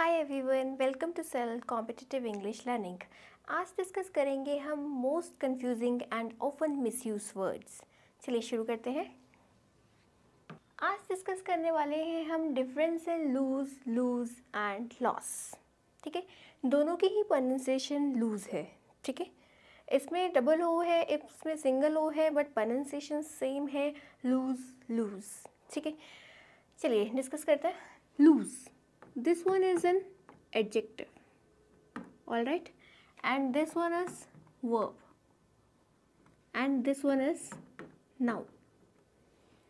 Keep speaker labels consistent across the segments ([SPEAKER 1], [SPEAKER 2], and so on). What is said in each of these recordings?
[SPEAKER 1] Hi everyone, welcome to cell competitive English learning. आज discuss करेंगे हम most confusing and often misuse words. चलिए शुरू करते हैं। आज डिस्कस करने वाले हैं हम difference in loose, lose and loss. ठीक है, दोनों की ही प्रोनाउंसिएशन लूज है। ठीक है, इसमें डबल ओ है, इसमें सिंगल ओ है, बट प्रोनाउंसिएशन सेम है, लूज लूज। ठीक है, चलिए डिस्कस करते हैं। Loose, this one is an adjective, all right, and this one is verb, and this one is noun.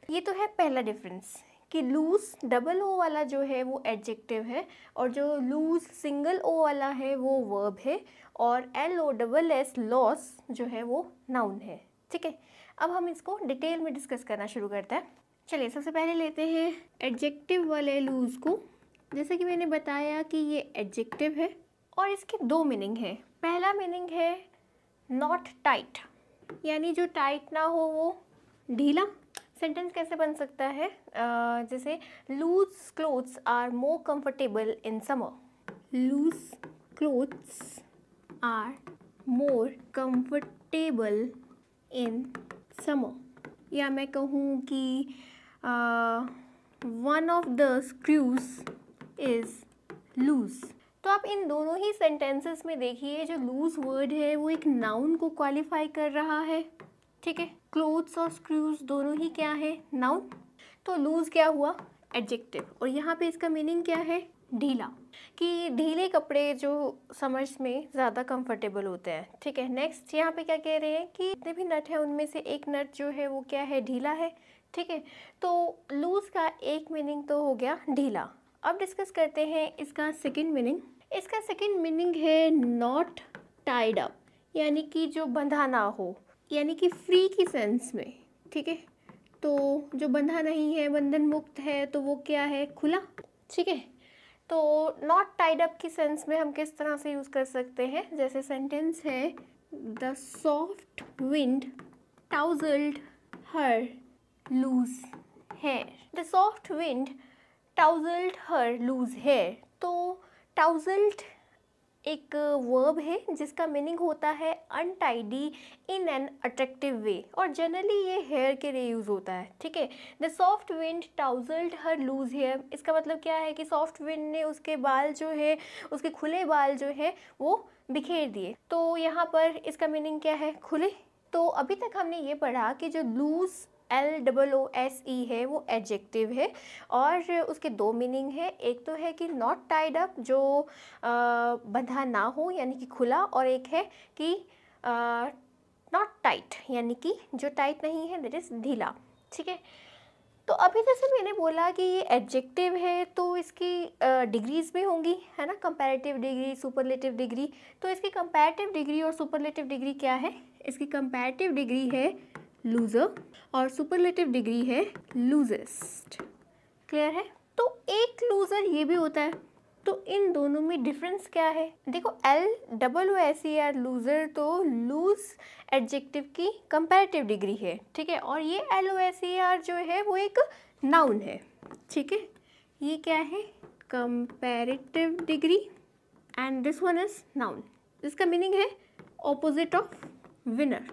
[SPEAKER 1] ये तो है पहला डिफरेंस कि लूज डबल ओ वाला जो है वो एडजेक्टिव है और जो लूज सिंगल ओ वाला है वो वर्ब है और L O double S loss जो है वो नाउन है। ठीक है, अब हम इसको डिटेल में डिस्कस करना शुरू करते हैं। चलिए सबसे पहले लेते हैं एडजेक्टिव वाले लूज को। जैसे कि मैंने बताया कि ये एडजेक्टिव है और इसके दो मीनिंग है। पहला मीनिंग है नॉट टाइट, यानी जो टाइट ना हो वो ढीला। सेंटेंस कैसे बन सकता है? जैसे loose clothes are more comfortable in summer. Loose clothes are more comfortable in summer. या मैं कहूँ कि one of the screws is loose. तो आप इन दोनों ही सेंटेंसेस में देखिए जो लूज वर्ड है वो एक नाउन को क्वालिफाई कर रहा है। ठीक है, क्लोथ्स और स्क्रूज दोनों ही क्या है? नाउन। तो लूज क्या हुआ? एडजेक्टिव। और यहाँ पे इसका मीनिंग क्या है? ढीला, कि ढीले कपड़े जो समर्स में ज़्यादा कंफर्टेबल होते हैं। ठीक है, नेक्स्ट यहाँ पे क्या कह रहे हैं कि जितने भी नट हैं उनमें से एक नट जो है वो क्या है? ढीला है। ठीक है, तो लूज का एक मीनिंग तो हो गया ढीला। अब डिस्कस करते हैं इसका सेकंड मीनिंग। इसका सेकंड मीनिंग है नॉट टाइड अप, यानी कि जो बंधा ना हो, यानी कि फ्री की सेंस में। ठीक है, तो जो बंधा नहीं है, बंधन मुक्त है, तो वो क्या है? खुला। ठीक है, तो नॉट टाइड अप की सेंस में हम किस तरह से यूज़ कर सकते हैं? जैसे सेंटेंस है the soft wind tousled her loose hair. The soft wind tousled her loose hair. तो टाउजल्ड एक वर्ब है जिसका मीनिंग होता है untidy in an attractive way, और जनरली ये हेयर के लिए यूज़ होता है। ठीक है, the soft wind tousled her loose hair, इसका मतलब क्या है कि सॉफ्ट विंड ने उसके बाल जो है, उसके खुले बाल जो है वो बिखेर दिए। तो यहाँ पर इसका मीनिंग क्या है? खुले। तो अभी तक हमने ये पढ़ा कि जो लूज LOOSE है वो एडजेक्टिव है और उसके दो मीनिंग है। एक तो है कि नॉट टाइड अप, जो बंधा ना हो यानी कि खुला, और एक है कि नॉट टाइट, यानी कि जो टाइट नहीं है, दैट इज़ ढीला। ठीक है, तो अभी जैसे मैंने बोला कि ये एडजेक्टिव है तो इसकी डिग्रीज भी होंगी, है ना? Comparative degree, superlative degree. तो इसकी कंपैरेटिव डिग्री और सुपरलेटिव डिग्री क्या है? इसकी कंपैरेटिव डिग्री है लूजर और सुपरलेटिव डिग्री है लूजेस्ट। क्लियर है? तो एक लूजर ये भी होता है। तो इन दोनों में डिफरेंस क्या है? देखो, LOOSER लूजर तो लूज एडजेक्टिव की कंपैरेटिव डिग्री है। ठीक है, और ये LOSER जो है वो एक नाउन है। ठीक है, ये क्या है? Comparative degree, and this one is noun. इसका मीनिंग है ऑपोजिट ऑफ विनर,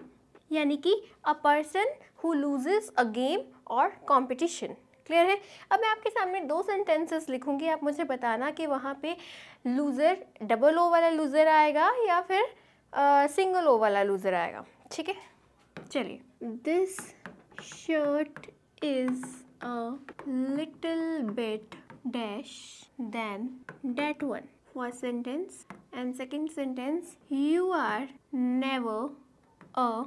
[SPEAKER 1] यानी कि a person who loses a game और कॉम्पिटिशन। क्लियर है? अब मैं आपके सामने दो सेंटेंसेस लिखूंगी, आप मुझे बताना कि वहाँ पे लूज़र डबल ओ वाला लूज़र आएगा या फिर सिंगल ओ वाला लूज़र आएगा। ठीक है, चलिए। This shirt is a little bit dash than that one. First sentence. And second sentence, you are never a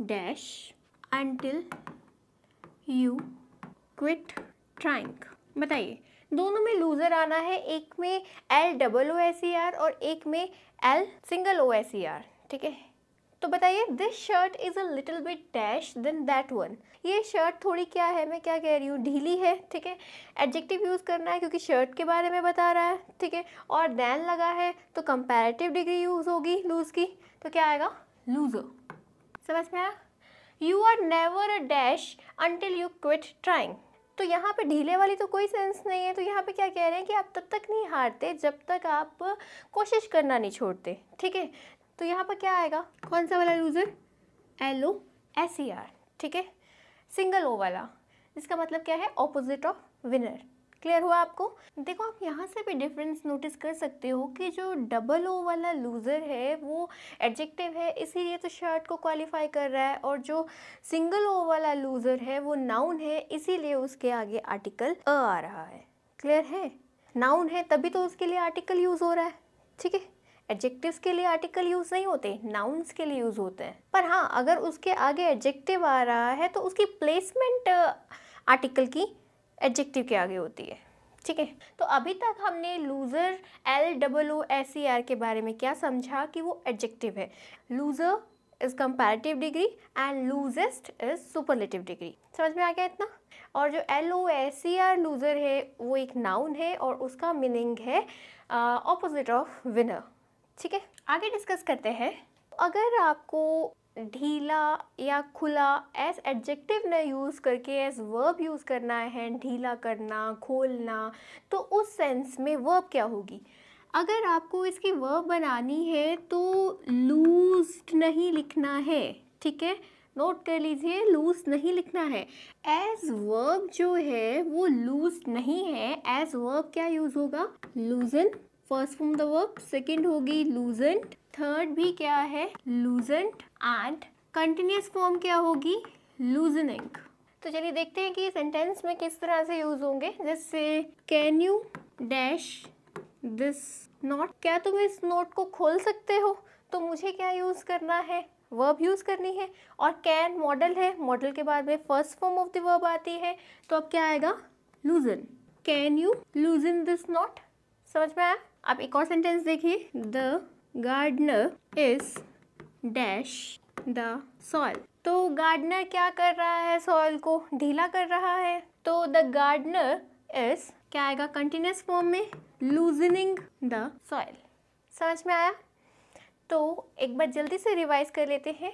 [SPEAKER 1] dash until you quit trying। बताइए, दोनों में लूजर आना है, एक में LOOSER और एक में LOOSER। ठीक है, तो बताइए, this shirt is a little bit dash than that one. ये शर्ट थोड़ी क्या है, मैं क्या कह रही हूँ? ढीली है। ठीक है, एडजेक्टिव यूज़ करना है क्योंकि शर्ट के बारे में बता रहा है। ठीक है, और देन लगा है तो कंपैरेटिव डिग्री यूज़ होगी लूज की, तो क्या आएगा? लूजर। समझ में आया? You are never a dash until you quit trying. तो यहाँ पे ढीले वाली तो कोई सेंस नहीं है, तो यहाँ पे क्या कह रहे हैं कि आप तब तक नहीं हारते जब तक आप कोशिश करना नहीं छोड़ते, ठीक है। तो यहाँ पर क्या आएगा, कौन सा वाला लूज़र, LOSER, ठीक है, सिंगल O वाला, जिसका मतलब क्या है, ऑपोजिट ऑफ विनर। क्लियर हुआ आपको? देखो आप यहाँ से भी डिफरेंस नोटिस कर सकते हो कि जो डबल O वाला लूज़र है वो एडजेक्टिव है, इसीलिए तो शर्ट को क्वालिफाई कर रहा है, और जो सिंगल O वाला लूज़र है वो नाउन है, इसीलिए उसके आगे आर्टिकल अ आ रहा है। क्लियर है? नाउन है तभी तो उसके लिए आर्टिकल यूज़ हो रहा है, ठीक है। एडजेक्टिव्स के लिए आर्टिकल यूज़ नहीं होते, नाउन्स के लिए यूज़ होते हैं। पर हाँ, अगर उसके आगे एडजेक्टिव आ रहा है तो उसकी प्लेसमेंट आर्टिकल की एडजेक्टिव के आगे होती है, ठीक है। तो अभी तक हमने लूज़र LOOSER के बारे में क्या समझा कि वो एडजेक्टिव है। Loser is comparative degree and loosest is superlative degree. समझ में आ गया इतना? और जो LOSER लूज़र है वो एक नाउन है और उसका मीनिंग है ऑपोजिट ऑफ विनर, ठीक है। आगे डिस्कस करते हैं। अगर आपको ढीला या खुला एज एडजेक्टिव न यूज़ करके एज वर्ब यूज़ करना है, ढीला करना, खोलना, तो उस सेंस में वर्ब क्या होगी? अगर आपको इसकी वर्ब बनानी है तो लूज्ड नहीं लिखना है, ठीक है, नोट कर लीजिए, लूज नहीं लिखना है। एज वर्ब जो है वो लूज नहीं है, एज वर्ब क्या यूज़ होगा, लूजन, first form the verb, second होगी लूजेंट, थर्ड भी क्या है, लूजेंट, एंड कंटिन्यूस फॉर्म क्या होगी, लूजनिंग। तो चलिए देखते हैं कि सेंटेंस में किस तरह से यूज़ होंगे। जैसे can you dash this note, क्या तुम इस नोट को खोल सकते हो? तो मुझे क्या यूज़ करना है, वर्ब यूज़ करनी है, और कैन मॉडल है, मॉडल के बाद में first form of the verb आती है, तो अब क्या आएगा, loosen. Can you loosen this knot? समझ में आया? अब एक और सेंटेंस देखिए, the gardener is dash the soil. तो गार्डनर क्या कर रहा है, सॉइल को ढीला कर रहा है, तो द गार्डनर इज क्या आएगा कंटिन्यूस फॉर्म में, लूजनिंग द सॉइल। समझ में आया? तो एक बार जल्दी से रिवाइज कर लेते हैं।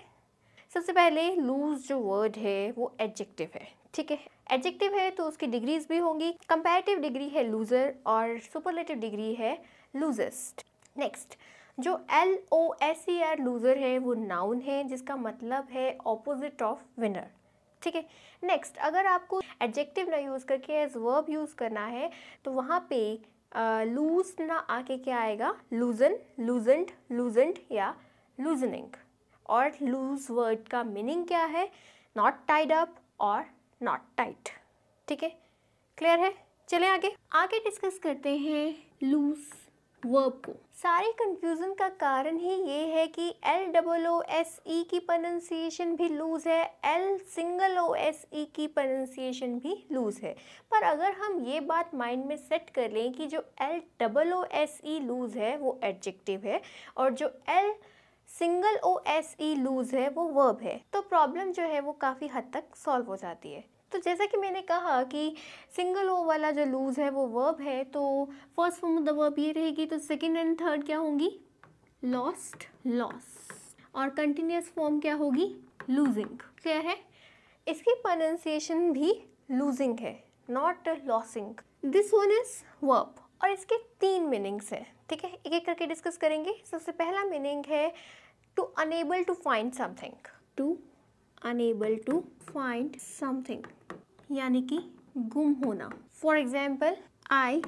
[SPEAKER 1] सबसे पहले लूज जो वर्ड है वो एडजेक्टिव है, ठीक है। एडजेक्टिव है तो उसकी डिग्रीज भी होंगी। कंपैरेटिव डिग्री है लूजर और सुपरलेटिव डिग्री है लूजेस्ट। नेक्स्ट, जो LOSER लूजर है वो नाउन है, जिसका मतलब है ऑपोजिट ऑफ विनर, ठीक है। नेक्स्ट, अगर आपको एडजेक्टिव ना यूज़ करके एज वर्ब यूज़ करना है तो वहाँ पे लूज ना आके क्या आएगा, लूजन, लूजेंट, लूजेंट या लूजनिंग। और लूज वर्ड का मीनिंग क्या है, नॉट टाइड अप और नॉट टाइट, ठीक है। क्लियर है? चलें आगे डिस्कस करते हैं लूज वर्ब को। सारे कंफ्यूजन का कारण ही ये है कि LOOSE की प्रोनाउंसिएशन भी लूज है, LOSE की प्रोनाउंसिएशन भी लूज है। पर अगर हम ये बात माइंड में सेट कर लें कि जो LOOSE लूज है वो एडजेक्टिव है और जो LOSE लूज है वो वर्ब है, तो प्रॉब्लम जो है वो काफ़ी हद तक सॉल्व हो जाती है। तो जैसा कि मैंने कहा कि सिंगल O वाला जो लूज है वो वर्ब है, तो first form of the verb ये रहेगी, तो सेकंड एंड थर्ड क्या होंगी, लॉस्ट, लॉस, और कंटिन्यूस फॉर्म क्या होगी, लूजिंग। क्लियर है? इसकी प्रोनाउंसिएशन भी लूजिंग है, not losing. This one is verb और इसके 3 मीनिंग्स हैं, ठीक है। एक एक करके डिस्कस करेंगे। सबसे पहला मीनिंग है to unable to find something, to unable to find something यानी कि गुम होना। For example, I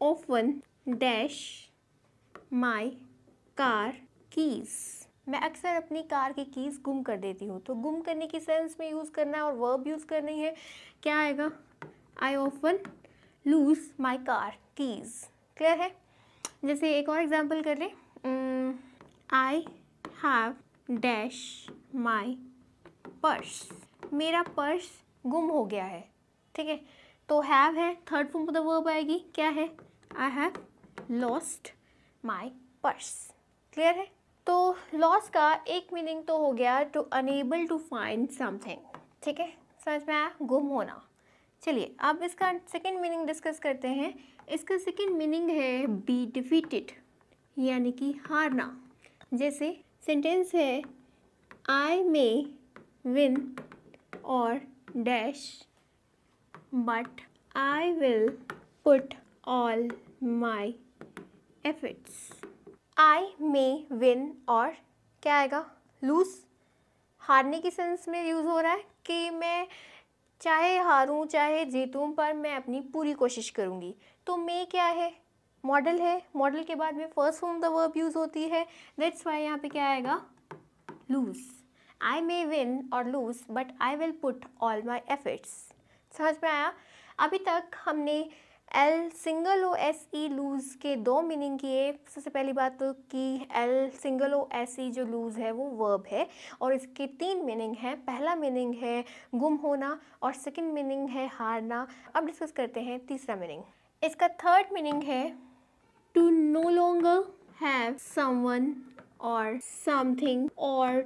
[SPEAKER 1] often dash my car keys, मैं अक्सर अपनी कार की कीज़ गुम कर देती हूँ। तो गुम करने की सेंस में यूज़ करना है और वर्ब यूज़ करनी है, क्या आएगा, I often lose my car keys. Clear है? जैसे एक और एग्जाम्पल कर लें, I have dash my purse, मेरा पर्स गुम हो गया है, ठीक है। तो हैव है, third form of the verb आएगी, क्या है, I have lost my purse. Clear है? तो लॉस का एक मीनिंग तो हो गया to unable to find something, ठीक है, समझ में आया, गुम होना। चलिए अब इसका सेकंड मीनिंग डिस्कस करते हैं। इसका सेकंड मीनिंग है बी डिफीटेड यानी कि हारना। जैसे सेंटेंस है, आई मे विन और dash but I will put all my efforts. I may win और क्या आएगा? lose, हारने की सेंस में यूज़ हो रहा है कि मैं चाहे हारूं चाहे जीतूं पर मैं अपनी पूरी कोशिश करूंगी। तो मे क्या है? मॉडल है, मॉडल के बाद में first form the verb use होती है, दैट्स वाई यहाँ पे क्या आएगा? Lose. I may win or lose but I will put all my efforts. समझ में आया? अभी तक हमने L single O S E lose के दो मीनिंग किए। सबसे पहली बात तो कि L single O S E जो लूज है वो वर्ब है और इसके तीन मीनिंग हैं। पहला मीनिंग है गुम होना और सेकंड मीनिंग है हारना। अब डिस्कस करते हैं तीसरा मीनिंग। इसका थर्ड मीनिंग है to no longer have someone or something और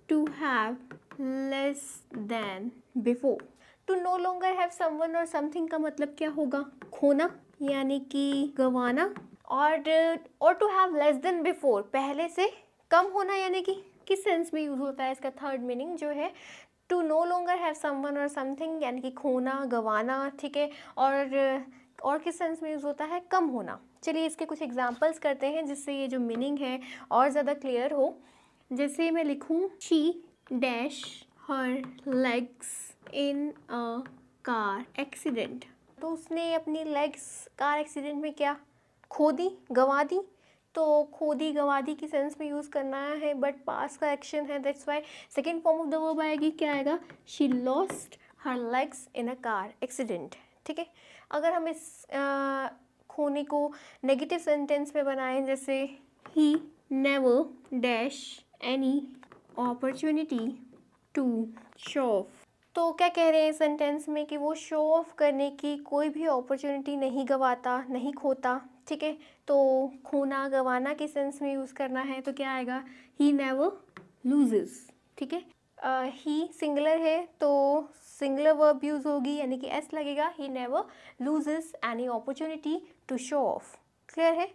[SPEAKER 1] to have less than before. To no longer have someone or something का मतलब क्या होगा? खोना यानी कि गंवाना, और to have less than before, पहले से कम होना, यानी कि किस सेंस में यूज होता है इसका थर्ड मीनिंग जो है to no longer have someone or something, यानी कि खोना, गंवाना, ठीक है। और किस सेंस में यूज होता है? कम होना। चलिए इसके कुछ एग्जांपल्स करते हैं जिससे ये जो मीनिंग है और ज़्यादा क्लियर हो। जैसे मैं लिखूँ she dash her legs in a car accident, तो उसने अपनी लेग्स कार एक्सीडेंट में क्या खो दी, गंवा दी। तो खो दी गंवा दी की सेंस में यूज़ करना है बट पास का एक्शन है, that's Y second form of the verb आएगी, क्या आएगा? She lost her legs in a car accident, ठीक है। अगर हम इस खोने को नेगेटिव सेंटेंस में बनाएं, जैसे he never dash any opportunity to show off, तो क्या कह रहे हैं सेंटेंस में कि वो शो ऑफ करने की कोई भी अपॉर्चुनिटी नहीं गंवाता, नहीं खोता, ठीक है। तो खोना गंवाना के सेंस में यूज़ करना है तो क्या आएगा? ही नेवर लूजेस, ठीक है। ही सिंगुलर है तो सिंगुलर वर्ब यूज़ होगी यानी कि एस लगेगा। He never loses any opportunity to show off. Clear है?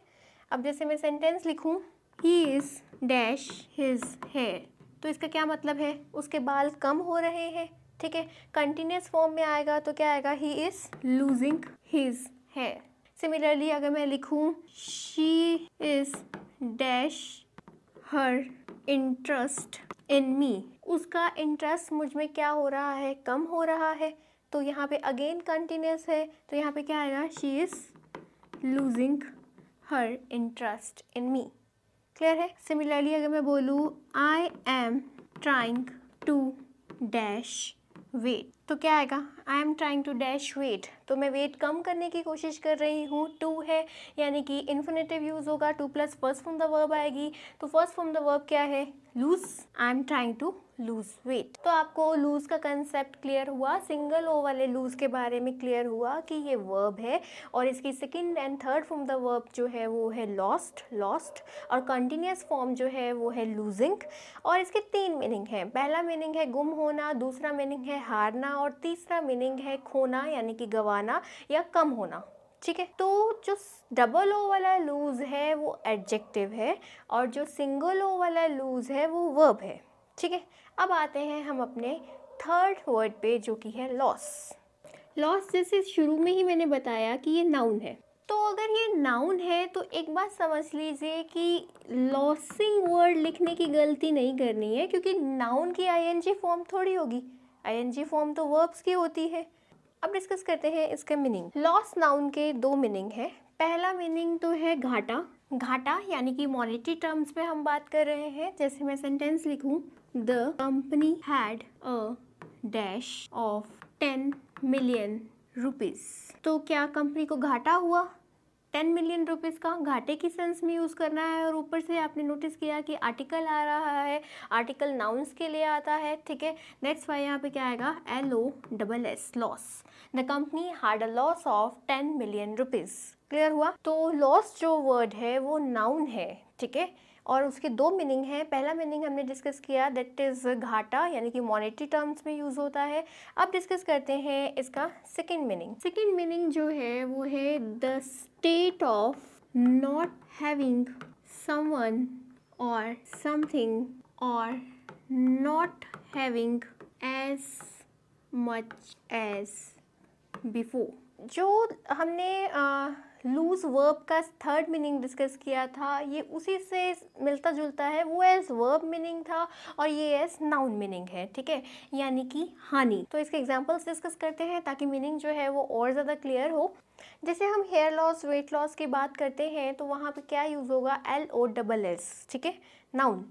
[SPEAKER 1] अब जैसे मैं सेंटेंस लिखूँ he is dash his hair, तो इसका क्या मतलब है? उसके बाल कम हो रहे हैं, ठीक है। कंटिन्यूस फॉर्म में आएगा तो क्या आएगा? He is losing his hair. Similarly अगर मैं लिखूँ she is dash her interest in me, उसका इंटरेस्ट मुझ में क्या हो रहा है? कम हो रहा है। तो यहाँ पे अगेन कंटिन्यूस है तो यहाँ पे क्या आएगा? She is losing her interest in me. Clear है? सिमिलरली अगर मैं बोलूँ I am trying to dash weight, तो क्या आएगा? I am trying to dash weight, तो मैं वेट कम करने की कोशिश कर रही हूँ। टू है यानी कि इन्फिनेटिव यूज़ होगा, to plus first form the verb आएगी। तो फर्स्ट फॉर्म द वर्ब क्या है? Lose. I am trying to lose weight. तो आपको लूज का कंसेप्ट क्लियर हुआ, सिंगल ओ वाले लूज के बारे में क्लियर हुआ कि ये वर्ब है और इसकी second and third form the verb जो है वो है लॉस्ट, लॉस्ट, और कंटिन्यूस फॉर्म जो है वो है लूजिंग। और इसके तीन मीनिंग हैं। पहला मीनिंग है गुम होना, दूसरा मीनिंग है हारना और तीसरा मीनिंग है खोना यानी कि गंवाना या कम होना, ठीक है। तो जो डबल ओ वाला लूज है वो एडजेक्टिव है और जो सिंगल ओ वाला लूज है वो वर्ब है, ठीक है। अब आते हैं हम अपने थर्ड वर्ड पे जो कि है लॉस। लॉस जैसे शुरू में ही मैंने बताया कि ये नाउन है, तो अगर ये नाउन है तो एक बात समझ लीजिए कि लॉसिंग वर्ड लिखने की गलती नहीं करनी है, क्योंकि नाउन की आईएनजी फॉर्म थोड़ी होगी, आईएनजी फॉर्म तो वर्ब्स की होती है। अब डिस्कस करते हैं इसके मीनिंग। लॉस नाउन के दो मीनिंग है। पहला मीनिंग तो है घाटा, घाटा यानी कि मॉनेटरी टर्म्स पे हम बात कर रहे हैं। जैसे मैं सेंटेंस लिखूं the company had a dash of 10 million rupees, तो क्या कंपनी को घाटा हुआ? 10 मिलियन रुपीज़ का घाटे की सेंस में यूज़ करना है। और ऊपर से आपने नोटिस किया कि आर्टिकल आ रहा है, आर्टिकल नाउन्स के लिए आता है, ठीक है। दैट्स वाई यहाँ पे क्या आएगा? LOSS, loss. The company had a loss of 10 million rupees. Clear हुआ? तो लॉस जो वर्ड है वो नाउन है, ठीक है। और उसके दो मीनिंग हैं। पहला मीनिंग हमने डिस्कस किया, दैट इज़ घाटा यानी कि मॉनेटरी टर्म्स में यूज़ होता है। अब डिस्कस करते हैं इसका सेकंड मीनिंग। सेकंड मीनिंग जो है वो है the state of not having someone or something or not having as much as before. जो हमने लूज वर्ब का थर्ड मीनिंग डिस्कस किया था, ये उसी से मिलता जुलता है। वो एज वर्ब मीनिंग था और ये एज नाउन मीनिंग है, ठीक है, यानी कि हानि। तो इसके एग्जांपल्स डिस्कस करते हैं ताकि मीनिंग जो है वो और ज़्यादा क्लियर हो। जैसे हम हेयर लॉस, वेट लॉस की बात करते हैं तो वहाँ पे क्या यूज़ होगा, LOSS, ठीक है, नाउन।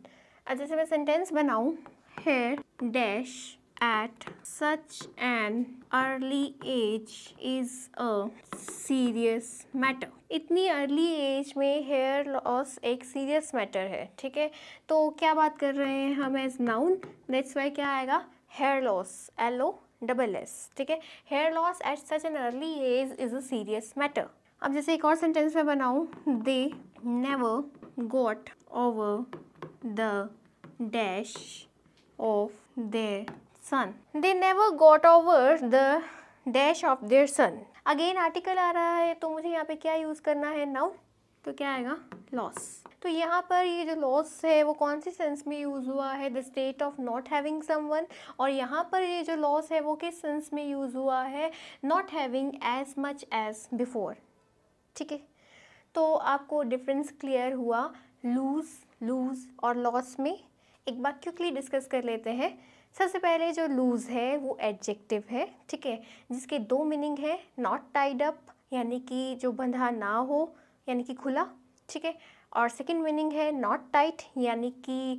[SPEAKER 1] जैसे मैं सेंटेंस बनाऊँ, hair dash at such an early age is a serious matter। इतनी अर्ली एज में हेयर लॉस एक सीरियस मैटर है, ठीक है। तो क्या बात कर रहे हैं हम एज नाउन, दैट्स वाई क्या आएगा, हेयर लॉस, LOSS, ठीक है। Hair loss at such an early age is a serious matter. अब जैसे एक और सेंटेंस में बनाऊँ, they never got over the dash of their son. They never got over the dash of their son। Again article आ रहा है तो मुझे यहाँ पे क्या यूज़ करना है, नाउन, तो क्या आएगा, लॉस। तो यहाँ पर ये जो लॉस है वो कौन सी सेंस में यूज़ हुआ है, the state of not having someone. और यहाँ पर ये जो लॉस है वो किस सेंस में यूज़ हुआ है, not having as much as before, ठीक है। तो आपको डिफरेंस क्लियर हुआ लूज और लॉस में। एक बात क्विकली डिस्कस कर लेते हैं। सबसे पहले जो लूज है वो एडजेक्टिव है, ठीक है, जिसके दो मीनिंग है, नॉट टाइड अप यानी कि जो बंधा ना हो, यानी कि खुला, ठीक है, और सेकंड मीनिंग है नॉट टाइट यानी कि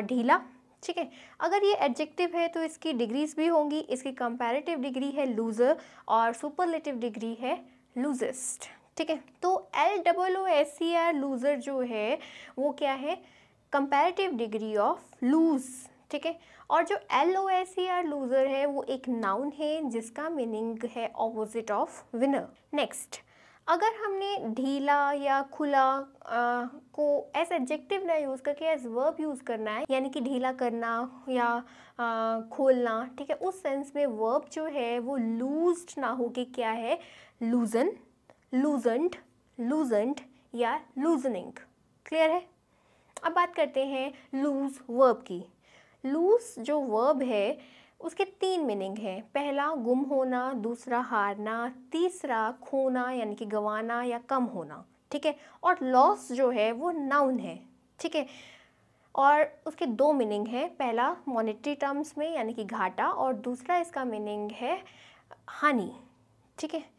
[SPEAKER 1] ढीला, ठीक है। अगर ये एडजेक्टिव है तो इसकी डिग्रीज भी होंगी। इसकी कंपैरेटिव डिग्री है लूजर और सुपरलेटिव डिग्री है लूजेस्ट, ठीक है। तो LOOSER लूजर जो है वो क्या है, कंपैरेटिव डिग्री ऑफ लूज, ठीक है। और जो LOSER लूजर है वो एक नाउन है जिसका मीनिंग है ऑपोजिट ऑफ विनर। नेक्स्ट, अगर हमने ढीला या खुला को एज एडजेक्टिव ना यूज़ करके एज वर्ब यूज़ करना है, यानी कि ढीला करना या खोलना, ठीक है, उस सेंस में वर्ब जो है वो लूज्ड ना होके क्या है, लूजन, लूजनड, लूजनड या लूजनिंग। क्लियर है। अब बात करते हैं लूज वर्ब की। लूज जो वर्ब है उसके तीन मीनिंग हैं। पहला गुम होना, दूसरा हारना, तीसरा खोना यानी कि गंवाना या कम होना, ठीक है। और लॉस जो है वो नाउन है, ठीक है, और उसके दो मीनिंग है। पहला मॉनेटरी टर्म्स में यानी कि घाटा, और दूसरा इसका मीनिंग है हानि, ठीक है।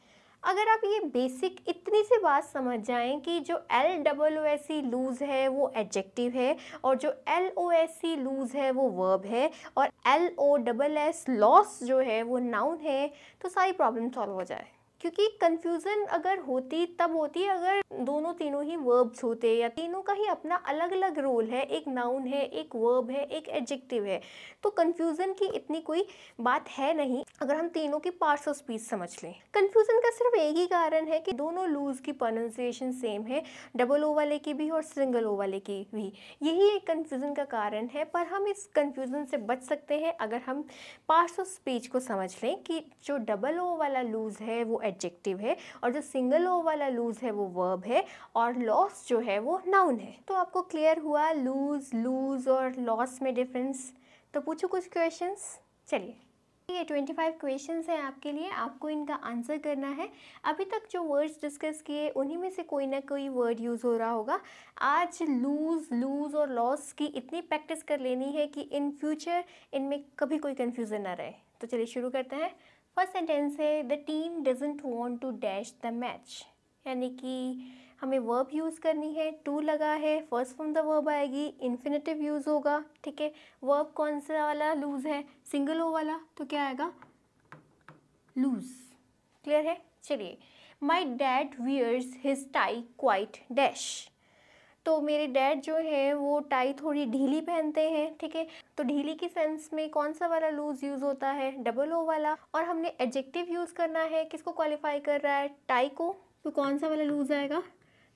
[SPEAKER 1] अगर आप ये बेसिक इतनी सी बात समझ जाएं कि जो LOOSE लूज है वो एडजेक्टिव है और जो LOSE लूज है वो वर्ब है और LOSS लॉस जो है वो नाउन है, तो सारी प्रॉब्लम सॉल्व हो जाए। क्योंकि कंफ्यूजन अगर होती तब होती अगर दोनों तीनों ही वर्ब्स होते या तीनों का ही अपना अलग अलग रोल है, एक नाउन है, एक वर्ब है, एक एडजेक्टिव है, तो कंफ्यूजन की इतनी कोई बात है नहीं अगर हम तीनों की पार्ट्स ऑफ स्पीच समझ लें। कंफ्यूजन का सिर्फ एक ही कारण है कि दोनों लूज की प्रोनाउंसिएशन सेम है, डबल ओ वाले की भी और सिंगल ओ वाले की भी। यही एक कंफ्यूजन का कारण है, पर हम इस कंफ्यूजन से बच सकते हैं अगर हम पार्ट्स ऑफ स्पीच को समझ लें कि जो डबल ओ वाला लूज है वो एडजेक्टिव है और जो सिंगल ओ वाला लूज है वो वर्ब है और लॉस जो है वो नाउन है। तो आपको क्लियर हुआ लूज और लॉस में डिफरेंस। तो पूछो कुछ क्वेश्चंस। चलिए, ये 25 क्वेश्चंस हैं आपके लिए, आपको इनका आंसर करना है। अभी तक जो वर्ड्स डिस्कस किए उन्हीं में से कोई ना कोई वर्ड यूज़ हो रहा होगा। आज लूज और लॉस की इतनी प्रैक्टिस कर लेनी है कि इन फ्यूचर इनमें कभी कोई कन्फ्यूज़न ना रहे। तो चलिए शुरू करते हैं। फर्स्ट सेंटेंस है the team doesn't want to dash the match, यानी कि हमें वर्ब यूज़ करनी है, टू लगा है, फर्स्ट फॉर्म द वर्ब आएगी, इन्फिनेटिव यूज़ होगा, ठीक है। वर्ब कौन सा वाला लूज है, सिंगल ओ वाला, तो क्या आएगा, लूज। क्लियर है। चलिए, my dad wears his tie quite dash, तो मेरे डैड जो है वो टाई थोड़ी ढीली पहनते हैं, ठीक है। तो ढीली की सेंस में कौन सा वाला लूज यूज़ होता है, डबल ओ वाला, और हमने एडजेक्टिव यूज़ करना है, किसको क्वालिफाई कर रहा है, टाई को, तो कौन सा वाला लूज आएगा,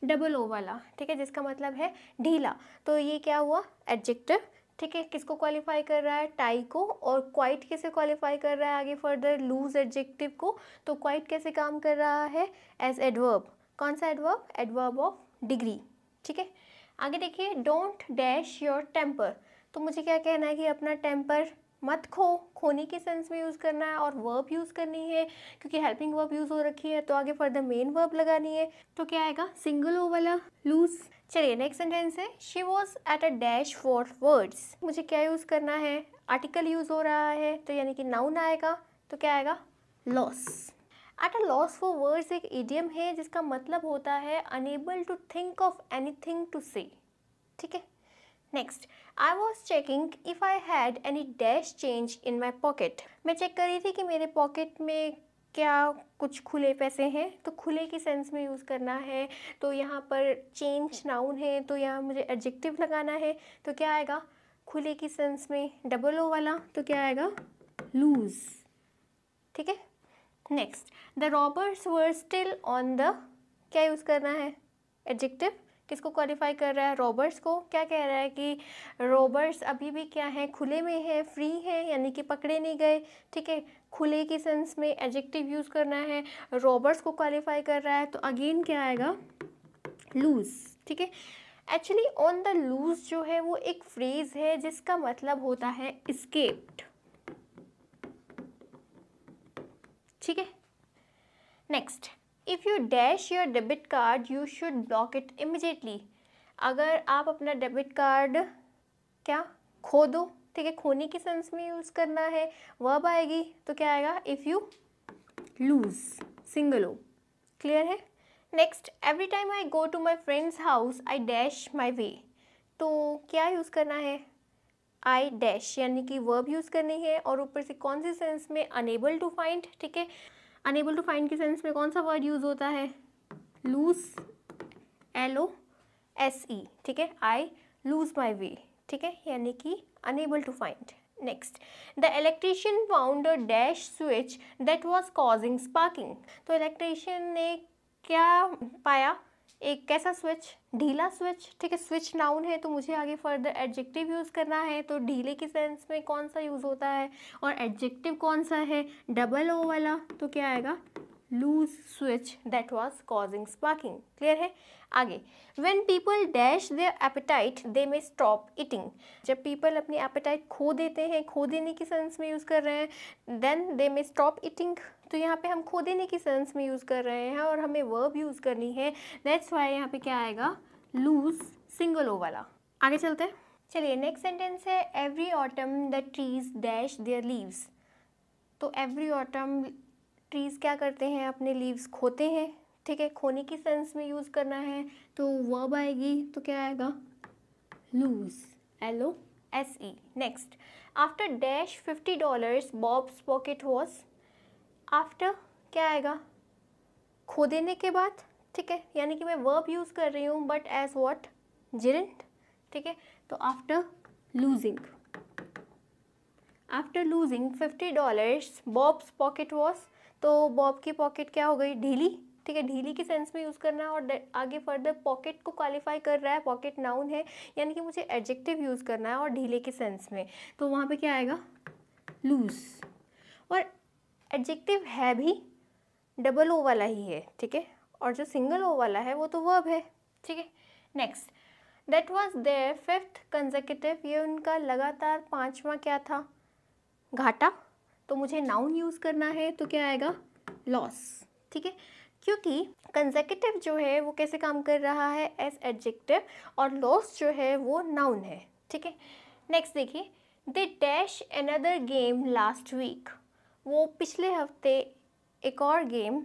[SPEAKER 1] डबल ओ वाला, ठीक है, जिसका मतलब है ढीला। तो ये क्या हुआ, एडजेक्टिव, ठीक है। किसको क्वालिफाई कर रहा है, टाई को, और क्वाइट कैसे क्वालिफाई कर रहा है आगे फर्दर, लूज एडजेक्टिव को। तो क्वाइट कैसे काम कर रहा है, एज एडवर्ब। कौन सा एडवर्ब, एडवर्ब ऑफ डिग्री, ठीक है। आगे देखिए, डोंट डैश योर टेम्पर, तो मुझे क्या कहना है कि अपना टेम्पर मत खो, खोने के सेंस में यूज़ करना है और वर्ब यूज़ करनी है, क्योंकि हेल्पिंग वर्ब यूज़ हो रखी है तो आगे फर्दर मेन वर्ब लगानी है। तो क्या आएगा, सिंगल ओ वाला लूज। चलिए नेक्स्ट सेंटेंस है, she was at a dash for words. मुझे क्या यूज़ करना है, आर्टिकल यूज़ हो रहा है तो यानी कि नाउन आएगा, तो क्या आएगा, loss. At a loss for words एक इडियम है जिसका मतलब होता है unable to think of anything to say, ठीक है। Next, I was checking if I had any dash change in my pocket. मैं चेक कर रही थी कि मेरे पॉकेट में क्या कुछ खुले पैसे हैं, तो खुले के सेंस में यूज़ करना है। तो यहाँ पर चेंज नाउन है तो यहाँ मुझे एडजेक्टिव लगाना है, तो क्या आएगा, खुले की सेंस में डबल ओ वाला, तो क्या आएगा, लूज, ठीक है। Next, the robbers were still on the, क्या यूज़ करना है, एडजेक्टिव। किसको क्वालिफाई कर रहा है, रॉबर्स को। क्या कह रहा है कि रॉबर्स अभी भी क्या है, खुले में है, फ्री है, यानी कि पकड़े नहीं गए, ठीक है। खुले की सेंस में एडजेक्टिव यूज़ करना है, रॉबर्स को क्वालिफाई कर रहा है, तो अगेन क्या आएगा, लूज, ठीक है। एक्चुअली ऑन द लूज जो है वो एक फ्रेज है जिसका मतलब होता है एस्केप्ड, ठीक है। Next, if you dash your debit card you should block it immediately. अगर आप अपना डेबिट कार्ड क्या खो दो, ठीक है, खोने के सेंस में यूज़ करना है, वर्ब आएगी, तो क्या आएगा, if you lose, single O, clear है। Next, every time I go to my friends house I dash my way. तो क्या यूज़ करना है, आई डैश, यानी कि वर्ब यूज़ करनी है और ऊपर से कौन से सेंस में, अनेबल टू फाइंड, ठीक है। अनेबल टू फाइंड के सेंस में कौन सा वर्ड यूज़ होता है, लूज, LOSE, ठीक है, आई लूज माई वे, ठीक है, यानी कि unable to find. Next, the electrician found a dash switch that was causing sparking. तो इलेक्ट्रीशियन ने क्या पाया, एक कैसा स्विच, ढीला स्विच, ठीक है। स्विच नाउन है तो मुझे आगे फर्दर एडजेक्टिव यूज़ करना है, तो ढीले के सेंस में कौन सा यूज़ होता है और एडजेक्टिव कौन सा है, डबल ओ वाला, तो क्या आएगा, lose switch that was causing sparking, clear है। आगे, when people dash their appetite they may stop eating. जब पीपल अपनी एपेटाइट खो देते हैं, खो देने की सेंस में यूज़ कर रहे हैं, then they may stop eating, तो यहाँ पे हम खो देने की सेंस में यूज़ कर रहे हैं और हमें वर्ब यूज़ करनी है, दैट्स वाई यहाँ पे क्या आएगा, लूज, सिंगल ओ वाला। आगे चलते हैं, चलिए नेक्स्ट सेंटेंस है, every autumn the trees dash there leaves. तो एवरी ऑटम ट्रीज़ क्या करते हैं, अपने लीव्स खोते हैं, ठीक है, खोने की सेंस में यूज़ करना है, तो वर्ब आएगी, तो क्या आएगा, lose, LOSE। Next, after dash $50 Bob's pocket was, after क्या आएगा, खो देने के बाद, ठीक है, यानी कि मैं वर्ब यूज़ कर रही हूँ बट एज व्हाट, डिडंट, ठीक है। तो after losing, after losing $50 Bob's pocket was, तो बॉब की पॉकेट क्या हो गई, ढीली, ठीक है, ढीली के सेंस में यूज़ करना है और आगे फर्दर पॉकेट को क्वालिफाई कर रहा है, पॉकेट नाउन है, यानी कि मुझे एडजेक्टिव यूज़ करना है और ढीले के सेंस में, तो वहाँ पे क्या आएगा, लूज, और एडजेक्टिव है भी डबल ओ वाला ही है, ठीक है, और जो सिंगल ओ वाला है वो तो वर्ब है, ठीक है। Next, that was their fifth consecutive, ये उनका लगातार पांचवा क्या था, घाटा, तो मुझे नाउन यूज़ करना है, तो क्या आएगा, लॉस, ठीक है, क्योंकि कंसेक्यूटिव जो है वो कैसे काम कर रहा है, एज एडजेक्टिव, और लॉस जो है वो नाउन है, ठीक है। नेक्स्ट देखिए, they dash another game last week. वो पिछले हफ्ते एक और गेम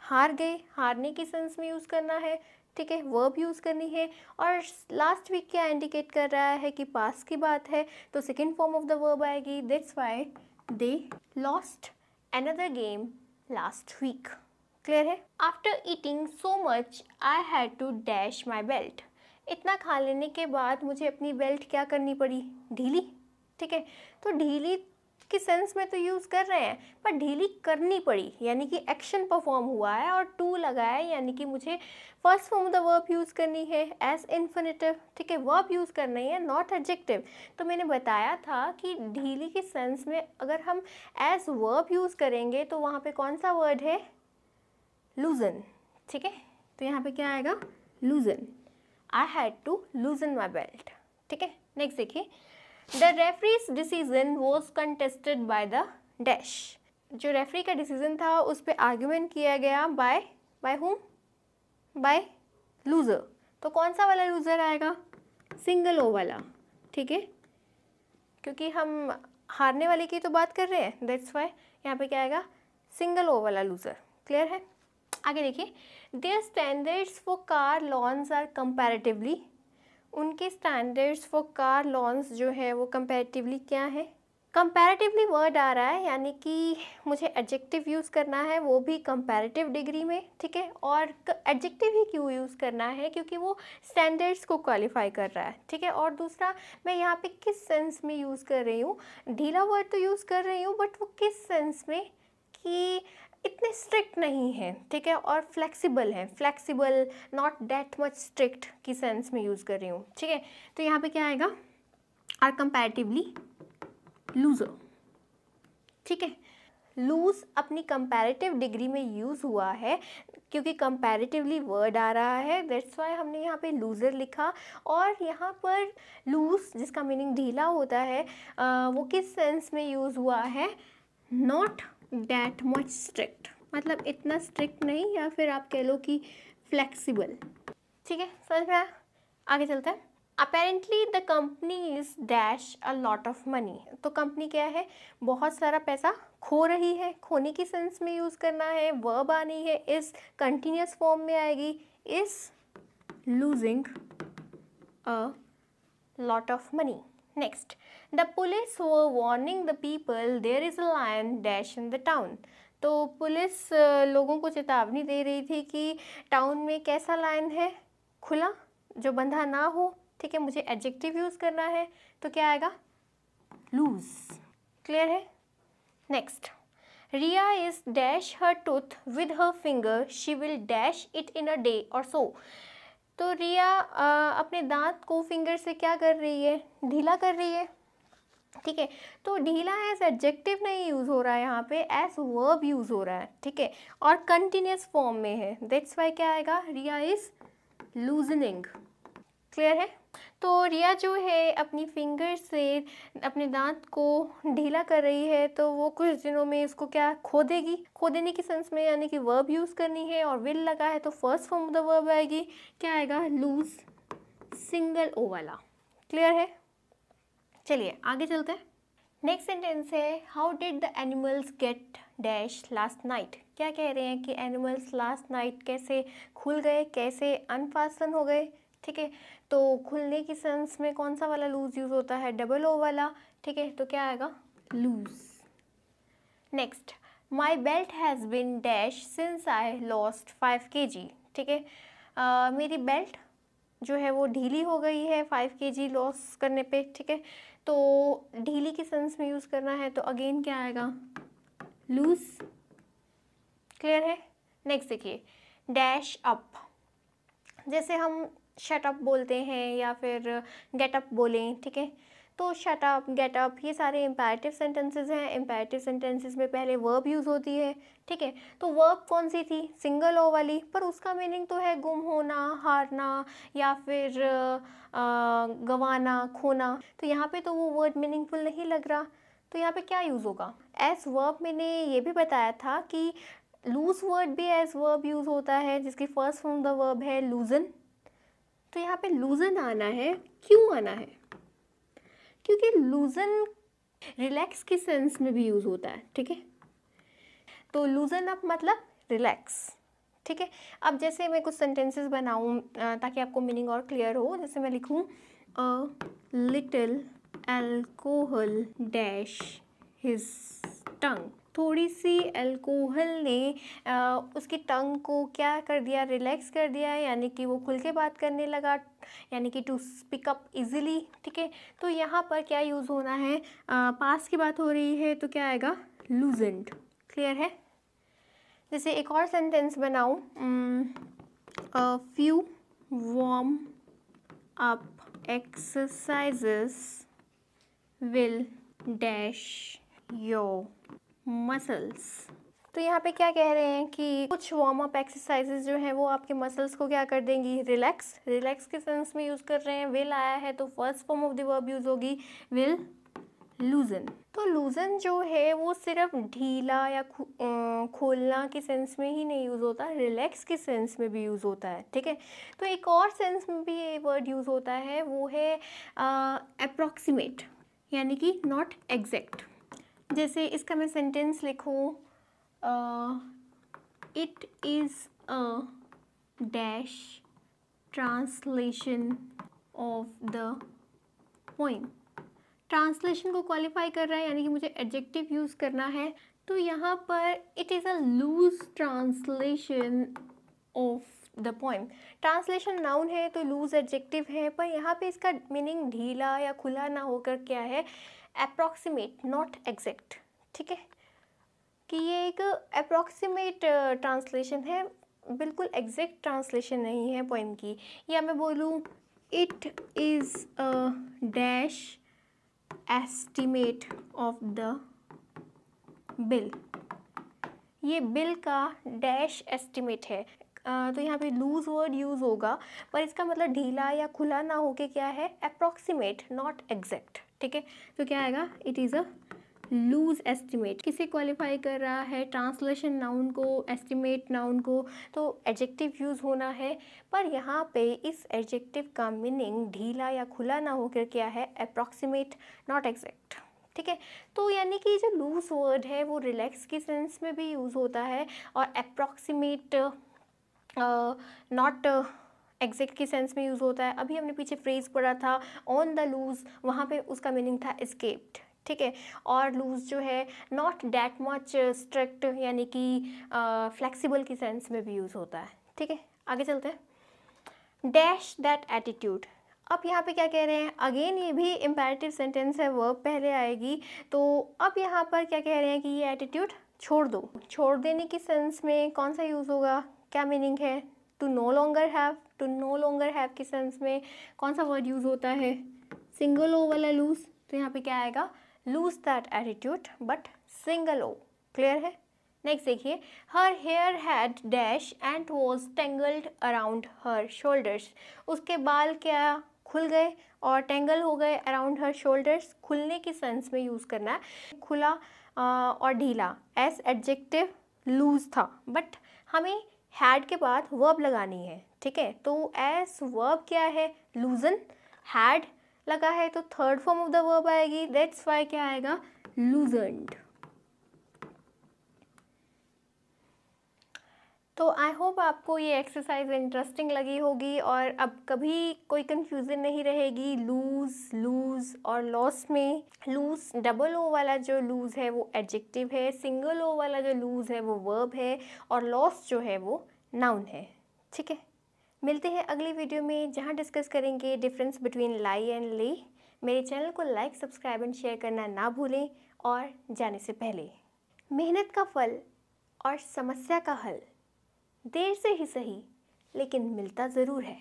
[SPEAKER 1] हार गए, हारने की सेंस में यूज़ करना है, ठीक है, वर्ब यूज़ करनी है, और लास्ट वीक क्या इंडिकेट कर रहा है कि पास की बात है, तो second form of the verb आएगी, that's why they lost another game last week, clear है। After eating so much I had to dash my belt. इतना खा लेने के बाद मुझे अपनी बेल्ट क्या करनी पड़ी, ढीली, ठीक है, तो ढीली की सेंस में तो यूज़ कर रहे हैं पर ढीली करनी पड़ी, यानी कि एक्शन परफॉर्म हुआ है और टू लगा है, यानी कि मुझे first form of the verb use करनी है एज इन्फिनिटिव, ठीक है, वर्ब यूज़ करनी है नॉट एडजेक्टिव। तो मैंने बताया था कि ढीली की सेंस में अगर हम एज वर्ब यूज़ करेंगे तो वहाँ पे कौन सा वर्ड है, लूजन, ठीक है, तो यहाँ पे क्या आएगा, loosen, I had to loosen my belt, ठीक है। नेक्स्ट देखिए, the referee's decision was contested by the dash. जो रेफरी का डिसीजन था उस पर आर्ग्यूमेंट किया गया बाय हुम, बाय लूज़र। तो कौन सा वाला लूज़र आएगा? सिंगल ओ वाला, ठीक है, क्योंकि हम हारने वाले की तो बात कर रहे हैं, दैट्स वाई यहाँ पे क्या आएगा? सिंगल ओ वाला लूज़र। क्लियर है? आगे देखिए, their standards for car loans are comparatively, उनके स्टैंडर्ड्स फॉर कार लोन्स जो है वो कंपैरेटिवली क्या है? कंपैरेटिवली वर्ड आ रहा है, यानी कि मुझे एडजेक्टिव यूज़ करना है, वो भी कंपैरेटिव डिग्री में, ठीक है। और एडजेक्टिव ही क्यों यूज़ करना है? क्योंकि वो स्टैंडर्ड्स को क्वालिफाई कर रहा है, ठीक है। और दूसरा, मैं यहाँ पे किस सेंस में यूज़ कर रही हूँ? ढीला वर्ड तो यूज़ कर रही हूँ, बट वो किस सेंस में कि इतने स्ट्रिक्ट नहीं है, ठीक है, और फ्लेक्सिबल है, flexible, not that much strict की सेंस में यूज़ कर रही हूँ, ठीक है। तो यहाँ पे क्या आएगा? आर कंपैरेटिवली लूज़र, ठीक है। लूज अपनी कंपैरेटिव डिग्री में यूज़ हुआ है क्योंकि कंपैरेटिवली वर्ड आ रहा है, दैट्स वाई हमने यहाँ पे लूज़र लिखा। और यहाँ पर लूज जिसका मीनिंग ढीला होता है, वो किस सेंस में यूज़ हुआ है? नॉट दैट मच स्ट्रिक्ट, मतलब इतना स्ट्रिक्ट नहीं, या फिर आप कह लो कि फ्लेक्सिबल, ठीक है। समझ में आया? आगे चलते हैं। Apparently the company is dash a lot of money. तो कंपनी क्या है? बहुत सारा पैसा खो रही है, खोने की सेंस में यूज़ करना है, वर्ब आनी है, इस कंटिन्यूस फॉर्म में आएगी, is losing a lot of money. Next, the police were warning the people there is a lion dash in the town. तो पुलिस लोगों को चेतावनी दे रही थी कि टाउन में कैसा लायन है? खुला, जो बंधा ना हो, ठीक है। मुझे एडजेक्टिव यूज़ करना है, तो क्या आएगा? लूज। क्लियर है? Next, Riya is dash her tooth with her finger, she will dash it in a day or so. तो रिया अपने दांत को फिंगर से क्या कर रही है? ढीला कर रही है, ठीक है। तो ढीला एज एडजेक्टिव नहीं यूज़ हो रहा है यहाँ पे, एज वर्ब यूज़ हो रहा है, ठीक है, और कंटिन्यूस फॉर्म में है, दैट्स वाई क्या आएगा? रिया इज लूजनिंग। क्लियर है? तो रिया जो है अपनी फिंगर से अपने दांत को ढीला कर रही है, तो वो कुछ दिनों में इसको क्या खो देगी? खो देने की सेंस में, यानी कि वर्ब यूज़ करनी है और विल लगा है, तो first form of the verb आएगी, क्या आएगा? लूज, सिंगल ओ वाला। क्लियर है? चलिए आगे चलते हैं। नेक्स्ट सेंटेंस है, how did the animals gate dash last night. क्या कह रहे हैं कि एनिमल्स लास्ट नाइट कैसे खुल गए, कैसे अनफास्टन हो गए, ठीक है। तो खुलने की सेंस में कौन सा वाला लूज यूज़ होता है? डबल ओ वाला, ठीक है। तो क्या आएगा? Lose. Next, my belt has been dash since I lost 5 kg, ठीक है। मेरी बेल्ट जो है वो ढीली हो गई है 5 kg लॉस करने पे, ठीक है। तो ढीली की सेंस में यूज़ करना है, तो अगेन क्या आएगा? लूज। क्लियर है? नेक्स्ट देखिए, डैश अप। जैसे हम शट अप बोलते हैं या फिर गेट अप बोलें, ठीक है। तो शट अप, गेट अप, ये सारे इम्पेरेटिव सेंटेंसेस हैं। इम्पेरेटिव सेंटेंसेस में पहले वर्ब यूज़ होती है, ठीक है। तो वर्ब कौन सी थी? सिंगल ओ वाली, पर उसका मीनिंग तो है गुम होना, हारना, या फिर गंवाना, खोना। तो यहाँ पे तो वो वर्ड मीनिंगफुल नहीं लग रहा, तो यहाँ पे क्या यूज़ होगा? एज वर्ब मैंने ये भी बताया था कि लूज वर्ड भी एज वर्ब यूज़ होता है, जिसकी फर्स्ट फॉर्म द वर्ब है लूजन। तो यहाँ पे लूजन आना है, क्यों आना है? क्योंकि लूजन रिलैक्स की सेंस में भी यूज़ होता है, ठीक है। तो लूजन अप मतलब रिलैक्स, ठीक है। अब जैसे मैं कुछ सेंटेंसेस बनाऊँ ताकि आपको मीनिंग और क्लियर हो, जैसे मैं लिखूँ a little alcohol dash his टंग। थोड़ी सी अल्कोहल ने उसकी टंग को क्या कर दिया? रिलैक्स कर दिया है, यानी कि वो खुल के बात करने लगा, यानी कि टू स्पीक अप इजीली, ठीक है। तो यहाँ पर क्या यूज़ होना है? पास्ट की बात हो रही है, तो क्या आएगा? लूजेंड। क्लियर है? जैसे एक और सेंटेंस बनाऊँ, a few warm up exercises will dash your muscles. तो यहाँ पे क्या कह रहे हैं कि कुछ वार्म अप एक्सरसाइजेज जो हैं वो आपके मसल्स को क्या कर देंगी, रिलैक्स। रिलैक्स के सेंस में यूज़ कर रहे हैं, विल आया है तो first form of the verb use होगी विल लूजन। तो लूजन जो है वो सिर्फ ढीला या खोलना के सेंस में ही नहीं यूज़ होता, रिलैक्स के सेंस में भी यूज़ होता है, ठीक है। तो एक और सेंस में भी ये वर्ड यूज़ होता है, वो है अप्रॉक्सीमेट, यानी कि नॉट एग्जैक्ट। जैसे इसका मैं सेंटेंस लिखूँ, it is a dash translation of the poem. Translation को क्वालिफाई कर रहा है, यानी कि मुझे एडजेक्टिव यूज़ करना है। तो यहाँ पर it is a loose translation of the poem. Translation noun है तो लूज एडजेक्टिव है, पर यहाँ पे इसका मीनिंग ढीला या खुला ना होकर क्या है, अप्रॉक्सीमेट, नॉट एग्जैक्ट, ठीक है। कि ये एक अप्रॉक्सीमेट ट्रांसलेशन है, बिल्कुल एग्जैक्ट ट्रांसलेशन नहीं है पोएम की। या मैं बोलूँ it is a dash estimate of the bill. ये बिल का डैश एस्टिमेट है। तो यहाँ पे लूज वर्ड यूज़ होगा, पर इसका मतलब ढीला या खुला ना होके क्या है, अप्रॉक्सीमेट, नॉट एग्जैक्ट, ठीक है। तो क्या आएगा, it is a loose estimate. किसे क्वालिफाई कर रहा है, ट्रांसलेशन नाउन को, एस्टिमेट नाउन को, तो एडजेक्टिव यूज़ होना है। पर यहाँ पे इस एडजेक्टिव का मीनिंग ढीला या खुला ना होकर क्या है, अप्रॉक्सीमेट, नॉट एग्जैक्ट, ठीक है। तो यानी कि जो लूज वर्ड है वो रिलैक्स के सेंस में भी यूज़ होता है, और अप्रॉक्सीमेट नॉट एग्जैक्ट के सेंस में यूज़ होता है। अभी हमने पीछे फ्रेज़ पढ़ा था ऑन द लूज, वहाँ पे उसका मीनिंग था एस्केप्ड, ठीक है। और लूज जो है नॉट डैट मच स्ट्रिक्ट, यानी कि फ्लेक्सिबल के सेंस में भी यूज़ होता है, ठीक है। आगे चलते हैं। Dash that attitude. अब यहाँ पे क्या कह रहे हैं, अगेन ये भी इम्पेरेटिव सेंटेंस है, वर्ब पहले आएगी। तो अब यहाँ पर क्या कह रहे हैं कि ये एटीट्यूड छोड़ दो। छोड़ देने की सेंस में कौन सा यूज़ होगा, क्या मीनिंग है, to no longer have. To no longer have के सेंस में कौन सा वर्ड यूज़ होता है, सिंगल ओ वाला लूज। तो यहाँ पे क्या आएगा, lose that attitude but single O. Clear है। नेक्स्ट देखिए, her hair had dash and was tangled around her shoulders. उसके बाल क्या खुल गए और टेंगल हो गए अराउंड हर शोल्डर्स। खुलने की सेंस में यूज़ करना है, खुला और ढीला। एस एडजेक्टिव लूज था, बट हमें हैड के बाद वर्ब लगानी है, ठीक है। तो एस वर्ब क्या है, लूजन। हैड लगा है तो third form of the verb आएगी, दैट्स वाई क्या आएगा, लूजन्ड। तो आई होप आपको ये एक्सरसाइज इंटरेस्टिंग लगी होगी, और अब कभी कोई कंफ्यूजन नहीं रहेगी लूज, लूज और लॉस में। लूज डबल ओ वाला जो लूज है वो एडजेक्टिव है, सिंगल ओ वाला जो लूज है वो वर्ब है, और लॉस जो है वो नाउन है, ठीक है। मिलते हैं अगली वीडियो में, जहाँ डिस्कस करेंगे डिफरेंस बिटवीन लाई एंड ले। मेरे चैनल को लाइक, सब्सक्राइब एंड शेयर करना ना भूलें। और जाने से पहले, मेहनत का फल और समस्या का हल देर से ही सही, लेकिन मिलता ज़रूर है।